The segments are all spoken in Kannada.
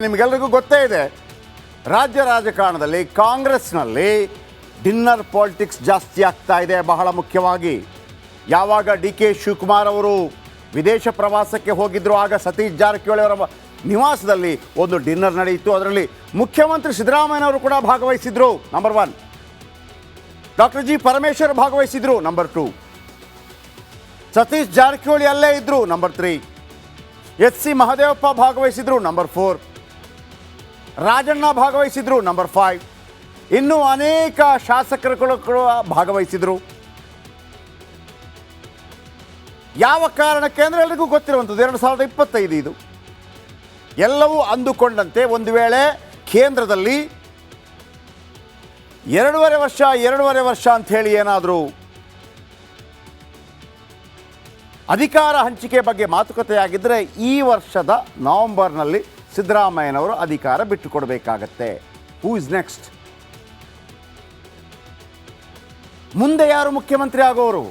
ನಿಮಗೆಲ್ಲರಿಗೂ ಗೊತ್ತೇ ಇದೆ, ರಾಜ್ಯ ರಾಜಕಾರಣದಲ್ಲಿ ಕಾಂಗ್ರೆಸ್ನಲ್ಲಿ ಡಿನ್ನರ್ ಪಾಲಿಟಿಕ್ಸ್ ಜಾಸ್ತಿ ಆಗ್ತಾ ಇದೆ. ಬಹಳ ಮುಖ್ಯವಾಗಿ ಯಾವಾಗ DK ಶಿವಕುಮಾರ್ ಅವರು ವಿದೇಶ ಪ್ರವಾಸಕ್ಕೆ ಹೋಗಿದ್ದರು, ಆಗ ಸತೀಶ್ ಜಾರಕಿಹೊಳಿ ಅವರ ನಿವಾಸದಲ್ಲಿ ಒಂದು ಡಿನ್ನರ್ ನಡೆಯಿತು. ಅದರಲ್ಲಿ ಮುಖ್ಯಮಂತ್ರಿ ಸಿದ್ದರಾಮಯ್ಯನವರು ಕೂಡ ಭಾಗವಹಿಸಿದ್ರು, ನಂಬರ್ 1. ಡಾಕ್ಟರ್ G ಪರಮೇಶ್ವರ್ ಭಾಗವಹಿಸಿದ್ರು, ನಂಬರ್ 2. ಸತೀಶ್ ಜಾರಕಿಹೊಳಿ ಅಲ್ಲೇ ಇದ್ರು, ನಂಬರ್ 3. SC ಮಹದೇವಪ್ಪ ಭಾಗವಹಿಸಿದ್ರು, ನಂಬರ್ 4. ರಾಜಣ್ಣ ಭಾಗವಹಿಸಿದ್ರು, ನಂಬರ್ 5. ಇನ್ನೂ ಅನೇಕ ಶಾಸಕರುಗಳು ಕೂಡ ಭಾಗವಹಿಸಿದ್ರು. ಯಾವ ಕಾರಣಕ್ಕೆ ಅಂದರೆ ಎಲ್ರಿಗೂ ಗೊತ್ತಿರುವಂಥದ್ದು, 2025 ಇದು. ಎಲ್ಲವೂ ಅಂದುಕೊಂಡಂತೆ ಒಂದು ವೇಳೆ ಕೇಂದ್ರದಲ್ಲಿ 2.5 ವರ್ಷ ಅಂಥೇಳಿ ಏನಾದರೂ ಅಧಿಕಾರ ಹಂಚಿಕೆ ಬಗ್ಗೆ ಮಾತುಕತೆ ಆಗಿದ್ದರೆ ಈ ವರ್ಷದ ನವೆಂಬರ್ನಲ್ಲಿ ಸಿದ್ದರಾಮಯ್ಯನವರು ಅಧಿಕಾರ ಬಿಟ್ಟುಕೊಡಬೇಕಾಗತ್ತೆ. Who is next? ಮುಂದೆ ಯಾರು ಮುಖ್ಯಮಂತ್ರಿ ಆಗೋರು?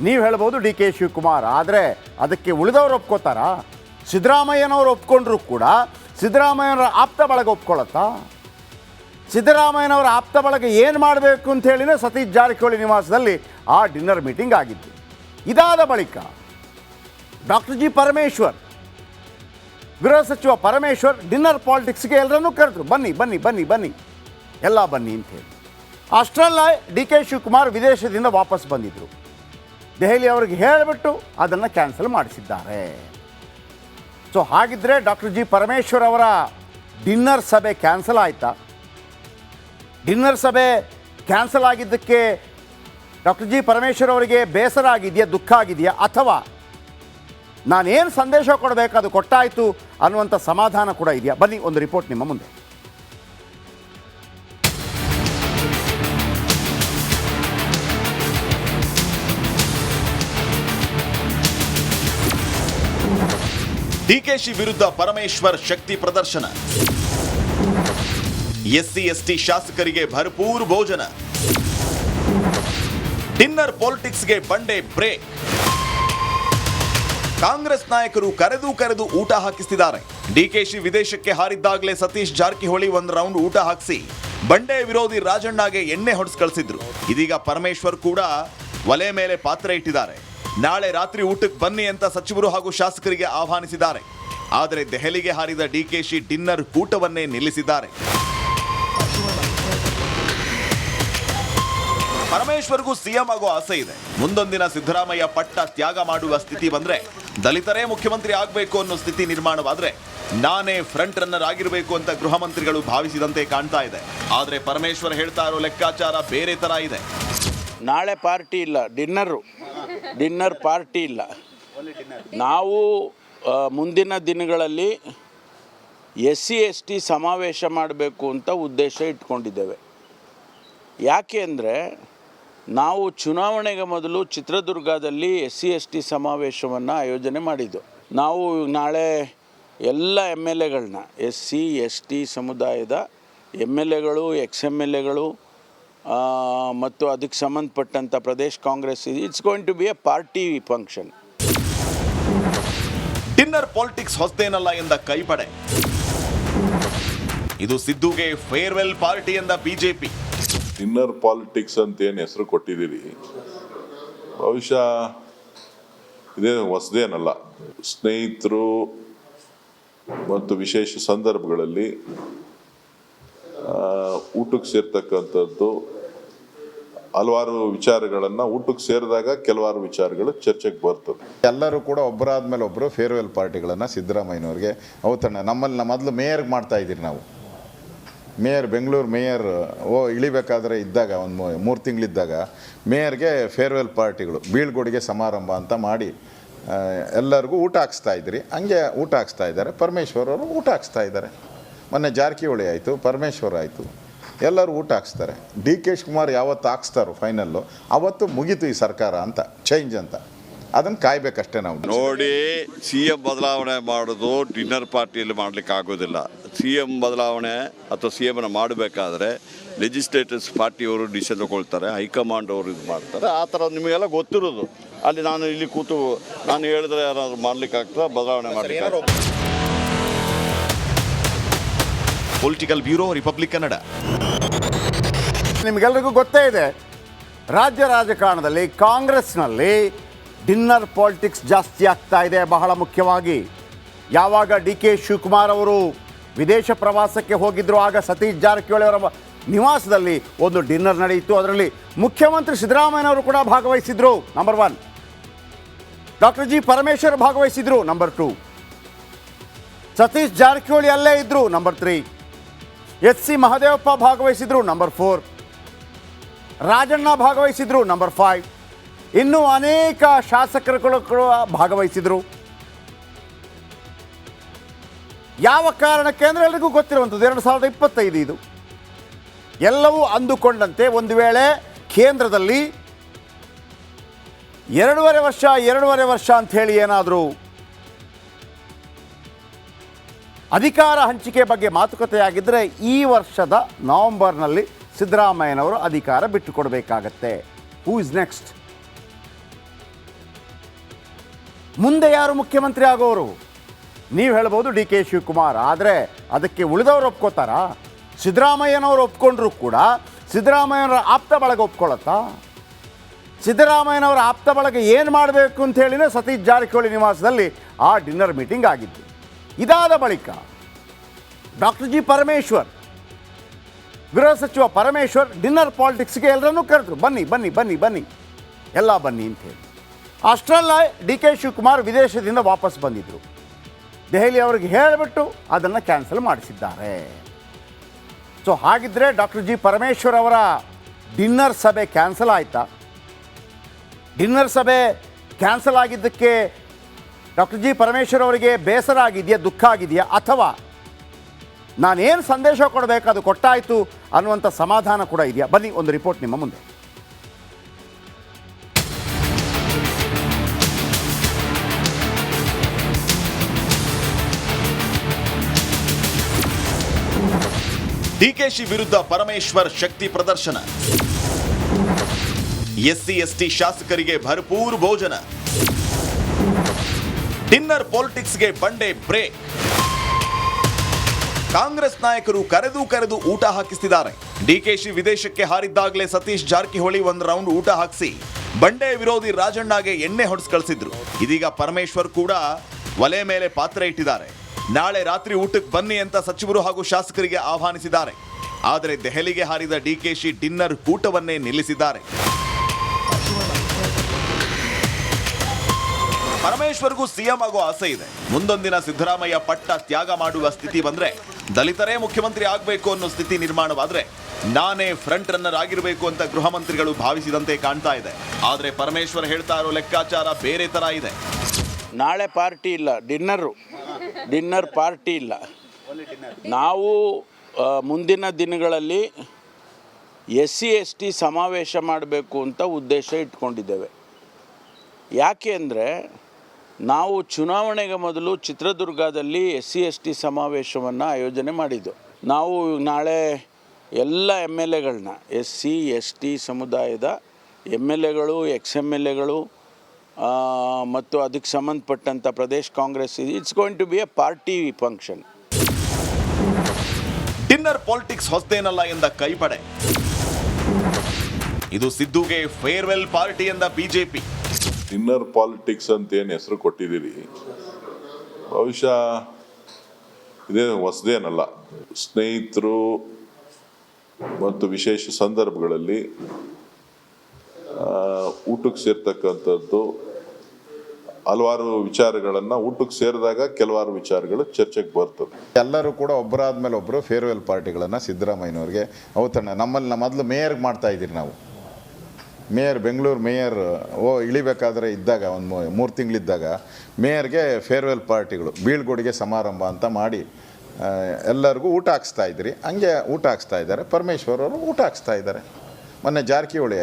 ನೀವು ಹೇಳ್ಬೋದು DK ಶಿವಕುಮಾರ್. ಆದರೆ ಅದಕ್ಕೆ ಉಳಿದವರು ಒಪ್ಕೋತಾರಾ? ಸಿದ್ದರಾಮಯ್ಯನವರು ಒಪ್ಕೊಂಡ್ರೂ ಕೂಡ ಸಿದ್ದರಾಮಯ್ಯನವರ ಆಪ್ತ ಬಳಗ ಒಪ್ಕೊಳ್ಳುತ್ತಾ? ಸಿದ್ದರಾಮಯ್ಯನವರ ಆಪ್ತ ಬಳಗ ಏನು ಮಾಡಬೇಕು ಅಂತ ಹೇಳಿನೇ ಸತೀಶ್ ಜಾರಕಿಹೊಳಿ ನಿವಾಸದಲ್ಲಿ ಆ ಡಿನ್ನರ್ ಮೀಟಿಂಗ್ ಆಗಿತ್ತು. ಇದಾದ ಬಳಿಕ ಡಾಕ್ಟರ್ G ಪರಮೇಶ್ವರ್, ಗೃಹ ಸಚಿವ ಪರಮೇಶ್ವರ್ ಡಿನ್ನರ್ ಪಾಲಿಟಿಕ್ಸ್ಗೆ ಎಲ್ಲರನ್ನೂ ಕರೆದ್ರು, ಬನ್ನಿ ಬನ್ನಿ ಬನ್ನಿ ಬನ್ನಿ ಎಲ್ಲ ಬನ್ನಿ ಅಂತೇಳಿ. ಅಷ್ಟರಲ್ಲ DK ಶಿವಕುಮಾರ್ ವಿದೇಶದಿಂದ ವಾಪಸ್ ಬಂದಿದ್ದರು. ದೆಹಲಿ ಅವ್ರಿಗೆ ಹೇಳಿಬಿಟ್ಟು ಅದನ್ನು ಕ್ಯಾನ್ಸಲ್ ಮಾಡಿಸಿದ್ದಾರೆ. ಸೊ ಹಾಗಿದ್ದರೆ ಡಾಕ್ಟರ್ G ಪರಮೇಶ್ವರ್ ಅವರ ಡಿನ್ನರ್ ಸಭೆ ಕ್ಯಾನ್ಸಲ್ ಆಯಿತಾ? ಡಿನ್ನರ್ ಸಭೆ ಕ್ಯಾನ್ಸಲ್ ಆಗಿದ್ದಕ್ಕೆ ಡಾಕ್ಟರ್ G ಪರಮೇಶ್ವರ್ ಅವರಿಗೆ ಬೇಸರ ಆಗಿದೆಯಾ, ದುಃಖ ಆಗಿದೆಯಾ, ಅಥವಾ ನಾನೇನು ಸಂದೇಶ ಕೊಡಬೇಕು ಅದು ಕೊಟ್ಟಾಯಿತು ಅನ್ನುವಂಥ ಸಮಾಧಾನ ಕೂಡ ಇದೆಯಾ? ಬನ್ನಿ ಒಂದು ರಿಪೋರ್ಟ್ ನಿಮ್ಮ ಮುಂದೆ. DKಶಿ ವಿರುದ್ಧ ಪರಮೇಶ್ವರ್ ಶಕ್ತಿ ಪ್ರದರ್ಶನ. SC ST ಶಾಸಕರಿಗೆ ಭರಪೂರ್ ಭೋಜನ. ಡಿನ್ನರ್ ಪಾಲಿಟಿಕ್ಸ್ಗೆ ಬಂಡೆ ಬ್ರೇಕ್. ಕಾಂಗ್ರೆಸ್ ನಾಯಕರು ಕರೆದು ಊಟ ಹಾಕಿಸಿದ್ದಾರೆ. DKಶಿ ವಿದೇಶಕ್ಕೆ ಹಾರಿದ್ದಾಗಲೇ ಸತೀಶ್ ಜಾರಕಿಹೊಳಿ ಒಂದು ರೌಂಡ್ ಊಟ ಹಾಕಿಸಿ ಬಂಡೆ ವಿರೋಧಿ ರಾಜಣ್ಣಗೆ ಎಣ್ಣೆ ಹೊಡೆಸ್ ಕಳಿಸಿದ್ರು. ಇದೀಗ ಪರಮೇಶ್ವರ್ ಕೂಡ ಒಲೆ ಮೇಲೆ ಪಾತ್ರೆ ಇಟ್ಟಿದ್ದಾರೆ. ನಾಳೆ ರಾತ್ರಿ ಊಟಕ್ಕೆ ಬನ್ನಿ ಅಂತ ಸಚಿವರು ಹಾಗೂ ಶಾಸಕರಿಗೆ ಆಹ್ವಾನಿಸಿದ್ದಾರೆ. ಆದರೆ ದೆಹಲಿಗೆ ಹಾರಿದ DKಶಿ ಡಿನ್ನರ್ ಕೂಟವನ್ನೇ ನಿಲ್ಲಿಸಿದ್ದಾರೆ. ಪರಮೇಶ್ವರ್ಗೂ ಸಿಎಂ ಆಗೋ ಆಸೆ ಇದೆ. ಮುಂದೊಂದಿನ ಸಿದ್ದರಾಮಯ್ಯ ಪಟ್ಟ ತ್ಯಾಗ ಮಾಡುವ ಸ್ಥಿತಿ ಬಂದ್ರೆ, ದಲಿತರೇ ಮುಖ್ಯಮಂತ್ರಿ ಆಗಬೇಕು ಅನ್ನೋ ಸ್ಥಿತಿ ನಿರ್ಮಾಣವಾದ್ರೆ ನಾನೇ ಫ್ರಂಟ್ ರನ್ನರ್ ಆಗಿರಬೇಕು ಅಂತ ಗೃಹ ಮಂತ್ರಿಗಳು ಭಾವಿಸಿದಂತೆ ಕಾಣ್ತಾ ಇದೆ. ಆದರೆ ಪರಮೇಶ್ವರ್ ಹೇಳ್ತಾ ಇರೋ ಲೆಕ್ಕಾಚಾರ ಬೇರೆ ತರ ಇದೆ. ನಾಳೆ ಪಾರ್ಟಿ ಇಲ್ಲ, ಡಿನ್ನರ್ ಪಾರ್ಟಿ ಇಲ್ಲ. ನಾವು ಮುಂದಿನ ದಿನಗಳಲ್ಲಿ SC ST ಸಮಾವೇಶ ಮಾಡಬೇಕು ಅಂತ ಉದ್ದೇಶ ಇಟ್ಕೊಂಡಿದ್ದೇವೆ. ಯಾಕೆ ಅಂದರೆ ನಾವು ಚುನಾವಣೆಗೆ ಮೊದಲು ಚಿತ್ರದುರ್ಗದಲ್ಲಿ SC ST ಸಮಾವೇಶವನ್ನು ಆಯೋಜನೆ ಮಾಡಿದ್ದು. ನಾವು ನಾಳೆ ಎಲ್ಲ MLAಗಳನ್ನ SC ST ಸಮುದಾಯದ MLAಗಳು, XMLAಗಳು ಮತ್ತು ಅದಕ್ಕೆ ಸಂಬಂಧಪಟ್ಟಂಥ Pradesh Congress, it's going to be a party function. Dinner politics ಹೊಸದೇನಲ್ಲ ಎಂದ ಕೈಪಡೆ. ಇದು ಸಿದ್ದುಗೆ ಫೇರ್ವೆಲ್ ಪಾರ್ಟಿ ಎಂದ ಬಿಜೆಪಿ. ಡಿನ್ನರ್ ಪಾಲಿಟಿಕ್ಸ್ ಅಂತ ಏನು ಹೆಸರು ಕೊಟ್ಟಿದ್ದೀರಿ, ಬಹುಶಃ ಇದೇ ಹೊಸದೇನಲ್ಲ. ಸ್ನೇಹಿತರು ಮತ್ತು ವಿಶೇಷ ಸಂದರ್ಭಗಳಲ್ಲಿ ಊಟಕ್ಕೆ ಸೇರ್ತಕ್ಕಂಥದ್ದು ಹಲವಾರು ವಿಚಾರಗಳನ್ನು ಊಟಕ್ಕೆ ಸೇರಿದಾಗ ಕೆಲವಾರು ವಿಚಾರಗಳು ಚರ್ಚೆಗೆ ಬರ್ತದೆ. ಎಲ್ಲರೂ ಕೂಡ ಒಬ್ಬರಾದ್ಮೇಲೆ ಒಬ್ಬರು ಫೇರ್ವೆಲ್ ಪಾರ್ಟಿಗಳನ್ನು ಸಿದ್ದರಾಮಯ್ಯನವ್ರಿಗೆ ಔತಣ. ನಮ್ಮಲ್ಲಿ ಮೊದಲು ಮೇಯರ್ಗೆ ಮಾಡ್ತಾ ಇದ್ದೀರಿ ನಾವು. ಬೆಂಗಳೂರು ಮೇಯರ್ ಇಳಿಬೇಕಾದ್ರೆ ಇದ್ದಾಗ ಒಂದು 3 ತಿಂಗಳಿದ್ದಾಗ ಮೇಯರ್ಗೆ ಫೇರ್ವೆಲ್ ಪಾರ್ಟಿಗಳು, ಬೀಳ್ಕೊಡುಗೆ ಸಮಾರಂಭ ಅಂತ ಮಾಡಿ ಎಲ್ಲರಿಗೂ ಊಟ ಹಾಕ್ಸ್ತಾ ಇದ್ರಿ. ಹಂಗೆ ಊಟ ಹಾಕ್ಸ್ತಾ ಇದ್ದಾರೆ. ಪರಮೇಶ್ವರ್ ಅವರು ಊಟ ಹಾಕ್ಸ್ತಾ ಇದ್ದಾರೆ. ಮೊನ್ನೆ ಜಾರಕಿಹೊಳಿ ಆಯಿತು, ಪರಮೇಶ್ವರ್ ಆಯಿತು, ಎಲ್ಲರೂ ಊಟ ಹಾಕ್ಸ್ತಾರೆ. DK ಶಿವಕುಮಾರ್ ಯಾವತ್ತು ಹಾಕ್ಸ್ತಾರೋ ಫೈನಲ್ಲು ಅವತ್ತು ಮುಗೀತು ಈ ಸರ್ಕಾರ ಅಂತ, ಚೇಂಜ್ ಅಂತ. ಅದನ್ನು ಕಾಯ್ಬೇಕಷ್ಟೇ ನಾವು. ನೋಡಿ, CM ಬದಲಾವಣೆ ಮಾಡೋದು ಡಿನ್ನರ್ ಪಾರ್ಟಿಯಲ್ಲಿ ಮಾಡಲಿಕ್ಕೆ ಆಗೋದಿಲ್ಲ. CM ಬದಲಾವಣೆ ಅಥವಾ CMನ ಮಾಡಬೇಕಾದ್ರೆ ಲೆಜಿಸ್ಲೇಟರ್ಸ್ ಪಾರ್ಟಿಯವರು ಡಿಸಿಷನ್ ತಗೊಳ್ತಾರೆ, ಹೈಕಮಾಂಡ್ ಅವರು ಇದು ಮಾಡ್ತಾರೆ. ಆ ಥರ ನಿಮಗೆಲ್ಲ ಗೊತ್ತಿರೋದು. ಅಲ್ಲಿ ನಾನು ಇಲ್ಲಿ ಕೂತು ನಾನು ಹೇಳಿದ್ರೆ ಯಾರಾದ್ರು ಮಾಡ್ಲಿಕ್ಕೆ ಆಗ್ತದೆ, ಬದಲಾವಣೆ ಮಾಡಲಿಕ್ಕೆ. Political bureau, republic Kannada. ನಿಮಗೆಲ್ಲರಿಗೂ ಗೊತ್ತೇ ಇದೆ, ರಾಜ್ಯ ರಾಜಕಾರಣದಲ್ಲಿ ಕಾಂಗ್ರೆಸ್ನಲ್ಲಿ ಡಿನ್ನರ್ ಪಾಲಿಟಿಕ್ಸ್ ಜಾಸ್ತಿ ಆಗ್ತಾ ಇದೆ. ಬಹಳ ಮುಖ್ಯವಾಗಿ ಯಾವಾಗ ಡಿ ಕೆ ಶಿವಕುಮಾರ್ ಅವರು ವಿದೇಶ ಪ್ರವಾಸಕ್ಕೆ ಹೋಗಿದ್ರು, ಆಗ ಸತೀಶ್ ಜಾರಕಿಹೊಳಿ ಅವರ ನಿವಾಸದಲ್ಲಿ ಒಂದು ಡಿನ್ನರ್ ನಡೆಯಿತು. ಅದರಲ್ಲಿ ಮುಖ್ಯಮಂತ್ರಿ ಸಿದ್ದರಾಮಯ್ಯನವರು ಕೂಡ ಭಾಗವಹಿಸಿದ್ರು, ನಂಬರ್ 1. ಡಾಕ್ಟರ್ ಜಿ ಪರಮೇಶ್ವರ್ ಭಾಗವಹಿಸಿದ್ರು, ನಂಬರ್ 2. ಸತೀಶ್ ಜಾರಕಿಹೊಳಿ ಅಲ್ಲೇ ಇದ್ರು, ನಂಬರ್ 3. ಎಚ್ ಸಿ ಮಹದೇವಪ್ಪ ಭಾಗವಹಿಸಿದ್ರು, ನಂಬರ್ 4. ರಾಜಣ್ಣ ಭಾಗವಹಿಸಿದ್ರು, ನಂಬರ್ 5. ಇನ್ನೂ ಅನೇಕ ಶಾಸಕರುಗಳು ಕೂಡ ಭಾಗವಹಿಸಿದ್ರು. ಯಾವ ಕಾರಣಕ್ಕೆ ಅಂದರೆ ಎಲ್ರಿಗೂ ಗೊತ್ತಿರುವಂಥದ್ದು, 2025 ಇದು. ಎಲ್ಲವೂ ಅಂದುಕೊಂಡಂತೆ ಒಂದು ವೇಳೆ ಕೇಂದ್ರದಲ್ಲಿ 2.5 ವರ್ಷ ಅಂಥೇಳಿ ಏನಾದರೂ ಅಧಿಕಾರ ಹಂಚಿಕೆ ಬಗ್ಗೆ ಮಾತುಕತೆ ಆಗಿದ್ದರೆ ಈ ವರ್ಷದ ನವೆಂಬರ್ನಲ್ಲಿ ಸಿದ್ದರಾಮಯ್ಯನವರು ಅಧಿಕಾರ ಬಿಟ್ಟುಕೊಡಬೇಕಾಗತ್ತೆ. Who is next? ಮುಂದೆ ಯಾರು ಮುಖ್ಯಮಂತ್ರಿ ಆಗೋರು? ನೀವು ಹೇಳ್ಬೋದು ಡಿ ಕೆ ಶಿವಕುಮಾರ್. ಆದರೆ ಅದಕ್ಕೆ ಉಳಿದವರು ಒಪ್ಕೋತಾರಾ? ಸಿದ್ದರಾಮಯ್ಯನವರು ಒಪ್ಕೊಂಡ್ರೂ ಕೂಡ ಸಿದ್ದರಾಮಯ್ಯನವರ ಆಪ್ತ ಬಳಗ ಒಪ್ಕೊಳ್ಳುತ್ತಾ? ಸಿದ್ದರಾಮಯ್ಯನವರ ಆಪ್ತ ಬಳಗ ಏನು ಮಾಡಬೇಕು ಅಂತ ಹೇಳಿನೇ ಸತೀಶ್ ಜಾರಕಿಹೊಳಿ ನಿವಾಸದಲ್ಲಿ ಆ ಡಿನ್ನರ್ ಮೀಟಿಂಗ್ ಆಗಿದ್ದು. ಇದಾದ ಬಳಿಕ ಡಾಕ್ಟರ್ ಜಿ ಪರಮೇಶ್ವರ್, ಗೃಹ ಸಚಿವ ಪರಮೇಶ್ವರ್ ಡಿನ್ನರ್ ಪಾಲಿಟಿಕ್ಸ್ಗೆ ಎಲ್ಲರನ್ನೂ ಕರೆದ್ರು, ಬನ್ನಿ ಬನ್ನಿ ಬನ್ನಿ ಬನ್ನಿ ಎಲ್ಲ ಬನ್ನಿ ಅಂತೇಳಿ. ಅಷ್ಟರಲ್ಲ ಡಿ ಕೆ ಶಿವಕುಮಾರ್ ವಿದೇಶದಿಂದ ವಾಪಸ್ ಬಂದಿದ್ದರು. ದೆಹಲಿ ಅವ್ರಿಗೆ ಹೇಳಿಬಿಟ್ಟು ಅದನ್ನು ಕ್ಯಾನ್ಸಲ್ ಮಾಡಿಸಿದ್ದಾರೆ. ಸೊ ಹಾಗಿದ್ದರೆ ಡಾಕ್ಟರ್ ಜಿ ಪರಮೇಶ್ವರ್ ಅವರ ಡಿನ್ನರ್ ಸಭೆ ಕ್ಯಾನ್ಸಲ್ ಆಯಿತಾ? ಡಿನ್ನರ್ ಸಭೆ ಕ್ಯಾನ್ಸಲ್ ಆಗಿದ್ದಕ್ಕೆ ಡಾಕ್ಟರ್ ಜಿ ಪರಮೇಶ್ವರ್ ಅವರಿಗೆ ಬೇಸರ ಆಗಿದೆಯಾ, ದುಃಖ ಆಗಿದೆಯಾ, ಅಥವಾ ನಾನೇನು ಸಂದೇಶ ಕೊಡಬೇಕು ಅದು ಕೊಟ್ಟಾಯಿತು ಅನ್ನುವಂಥ ಸಮಾಧಾನ ಕೂಡ ಇದೆಯಾ? ಬನ್ನಿ ಒಂದು ರಿಪೋರ್ಟ್ ನಿಮ್ಮ ಮುಂದೆ. ಡಿಕೆಶಿ ವಿರುದ್ಧ ಪರಮೇಶ್ವರ್ ಶಕ್ತಿ ಪ್ರದರ್ಶನ. ಎಸ್ಸಿ ಎಸ್ಟಿ ಶಾಸಕರಿಗೆ ಭರ್ಪೂರ್ ಭೋಜನ. ಡಿನ್ನರ್ ಪಾಲಿಟಿಕ್ಸ್ಗೆ ಬಂಡೆ ಬ್ರೇಕ್. ಕಾಂಗ್ರೆಸ್ ನಾಯಕರು ಕರೆದು ಊಟ ಹಾಕಿಸ್ತಿದ್ದಾರೆ. ಡಿಕೆಶಿ ವಿದೇಶಕ್ಕೆ ಹಾರಿದ್ದಾಗಲೇ ಸತೀಶ್ ಜಾರಕಿಹೊಳಿ ಒಂದು ರೌಂಡ್ ಊಟ ಹಾಕಿಸಿ ಬಂಡೆ ವಿರೋಧಿ ರಾಜಣ್ಣಗೆ ಎಣ್ಣೆ ಹೊಡೆಸ್ ಕಳಿಸಿದ್ರು. ಇದೀಗ ಪರಮೇಶ್ವರ್ ಕೂಡ ಒಲೆ ಮೇಲೆ ಪಾತ್ರೆ ಇಟ್ಟಿದ್ದಾರೆ. ನಾಳೆ ರಾತ್ರಿ ಊಟಕ್ಕೆ ಬನ್ನಿ ಅಂತ ಸಚಿವರು ಹಾಗೂ ಶಾಸಕರಿಗೆ ಆಹ್ವಾನಿಸಿದ್ದಾರೆ. ಆದರೆ ದೆಹಲಿಗೆ ಹಾರಿದ ಡಿಕೆಶಿ ಡಿನ್ನರ್ ಕೂಟವನ್ನೇ ನಿಲ್ಲಿಸಿದ್ದಾರೆ. ಪರಮೇಶ್ವರ್ಗೂ ಸಿಎಂ ಆಗೋ ಆಸೆ ಇದೆ. ಮುಂದೊಂದಿನ ಸಿದ್ದರಾಮಯ್ಯ ಪಟ್ಟ ತ್ಯಾಗ ಮಾಡುವ ಸ್ಥಿತಿ ಬಂದ್ರೆ, ದಲಿತರೇ ಮುಖ್ಯಮಂತ್ರಿ ಆಗಬೇಕು ಅನ್ನೋ ಸ್ಥಿತಿ ನಿರ್ಮಾಣವಾದ್ರೆ ನಾನೇ ಫ್ರಂಟ್ ರನ್ನರ್ ಆಗಿರಬೇಕು ಅಂತ ಗೃಹ ಮಂತ್ರಿಗಳು ಭಾವಿಸಿದಂತೆ ಕಾಣ್ತಾ ಇದೆ. ಆದರೆ ಪರಮೇಶ್ವರ್ ಹೇಳ್ತಾ ಇರೋ ಲೆಕ್ಕಾಚಾರ ಬೇರೆ ತರ ಇದೆ. ನಾಳೆ ಪಾರ್ಟಿ ಇಲ್ಲ, ಡಿನ್ನರ್ ಪಾರ್ಟಿ ಇಲ್ಲ. ನಾವು ಮುಂದಿನ ದಿನಗಳಲ್ಲಿ SC ST ಸಮಾವೇಶ ಮಾಡಬೇಕು ಅಂತ ಉದ್ದೇಶ ಇಟ್ಕೊಂಡಿದ್ದೇವೆ. ಯಾಕೆ ಅಂದರೆ ನಾವು ಚುನಾವಣೆಗೆ ಮೊದಲು ಚಿತ್ರದುರ್ಗದಲ್ಲಿ SC ST ಸಮಾವೇಶವನ್ನು ಆಯೋಜನೆ ಮಾಡಿದ್ದು. ನಾವು ನಾಳೆ ಎಲ್ಲ MLAಗಳನ್ನ SC ST ಸಮುದಾಯದ MLAಗಳು, XMLAಗಳು ಮತ್ತು ಅದಕ್ಕೆ ಸಂಬಂಧಪಟ್ಟಂಥ Pradesh Congress, it's going to be a party function. Dinner politics ಹೊಸದೇನಲ್ಲ ಎಂದ ಕೈಪಡೆ. ಇದು ಸಿದ್ದುಗೆ ಫೇರ್ವೆಲ್ ಪಾರ್ಟಿ ಎಂದ ಬಿಜೆಪಿ. ಡಿನ್ನರ್ ಪಾಲಿಟಿಕ್ಸ್ ಅಂತ ಏನು ಹೆಸರು ಕೊಟ್ಟಿದ್ದೀರಿ, ಬಹುಶಃ ಇದೇನು ಹೊಸದೇನಲ್ಲ. ಸ್ನೇಹಿತರು ಮತ್ತು ವಿಶೇಷ ಸಂದರ್ಭಗಳಲ್ಲಿ ಊಟಕ್ಕೆ ಸೇರ್ತಕ್ಕಂಥದ್ದು ಹಲವಾರು ವಿಚಾರಗಳನ್ನು ಊಟಕ್ಕೆ ಸೇರಿದಾಗ ಕೆಲವಾರು ವಿಚಾರಗಳು ಚರ್ಚೆಗೆ ಬರ್ತದೆ. ಎಲ್ಲರೂ ಕೂಡ ಒಬ್ಬರಾದ್ಮೇಲೆ ಒಬ್ಬರು ಫೇರ್ವೆಲ್ ಪಾರ್ಟಿಗಳನ್ನು ಸಿದ್ದರಾಮಯ್ಯನವ್ರಿಗೆ ಔತಣ. ನಮ್ಮಲ್ಲಿ ಮೊದಲು ಮೇಯರ್ಗೆ ಮಾಡ್ತಾ ಇದ್ದೀರಿ ನಾವು. ಮೇಯರ್, ಬೆಂಗಳೂರು ಮೇಯರ್ ಇಳಿಬೇಕಾದ್ರೆ ಇದ್ದಾಗ ಒಂದು 3 ತಿಂಗಳಿದ್ದಾಗ ಮೇಯರ್ಗೆ ಫೇರ್ವೆಲ್ ಪಾರ್ಟಿಗಳು, ಬೀಳ್ಕೊಡುಗೆ ಸಮಾರಂಭ ಅಂತ ಮಾಡಿ ಎಲ್ಲರಿಗೂ ಊಟ ಹಾಕ್ಸ್ತಾ ಇದ್ರಿ. ಹಂಗೆ ಊಟ ಹಾಕ್ಸ್ತಾ ಇದ್ದಾರೆ. ಪರಮೇಶ್ವರ್ ಅವರು ಊಟ ಹಾಕ್ಸ್ತಾ ಇದ್ದಾರೆ. ಮೊನ್ನೆ ಜಾರಕಿಹೊಳಿ